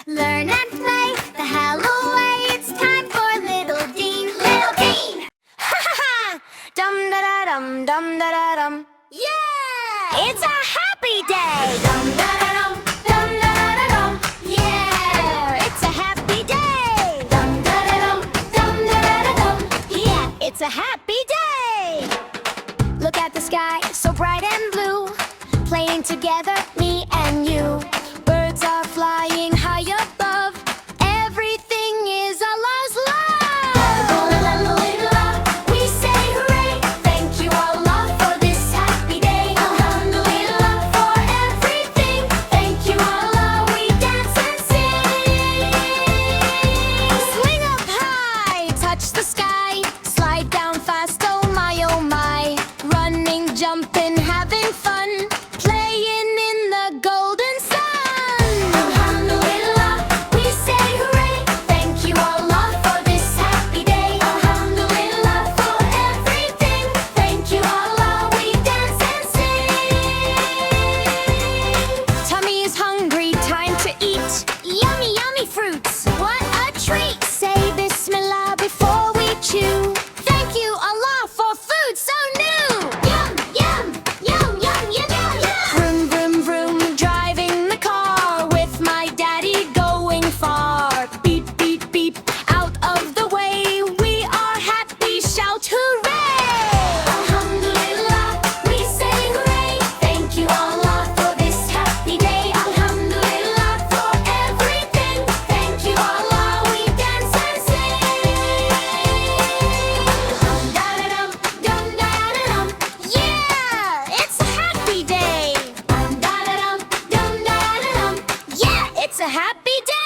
Learn and play the Halal way. It's time for little Deen. Little Deen! Ha ha ha! Dum da da dum, dum da da dum. Yeah! It's a happy day! Dum da da dum, dum da da dum. Yeah! It's a happy day! Dum da da dum, dum da da dum. Yeah! It's a happy day! Look at the sky, so bright and blue. Playing together, me and you. Birds are flying high above. Everything is Allah's love. Alhamdulillah, we say hooray. Thank you Allah for this happy day. Alhamdulillah for everything. Thank you Allah, we dance and sing. Swing up high, touch the sky. Slide down fast, oh my, oh my. Running, jumping, having fun. Playing in the golden sun. Alhamdulillah, we say hooray. Thank you Allah for this happy day. Alhamdulillah for everything. Thank you Allah, we dance and sing. Tummy is hungry, time to eat. Yummy, yummy fruits, what a treat. Say Bismillah before we chew. Thank you Allah for food so new. Yum, yum, yum, yum, yum, yum, yum. Vroom, vroom, vroom, driving the car with my daddy going far. Beep, beep, beep, out of the way. We are happy, shout hooray! Alhamdulillah, we say hooray. Thank you Allah for this happy day. Alhamdulillah for everything. Thank you Allah, we dance and sing. Dum da da dum, dum da da dum. Yeah, it's a happy day. Dum da da dum, dum da da dum. Yeah, it's a happy day.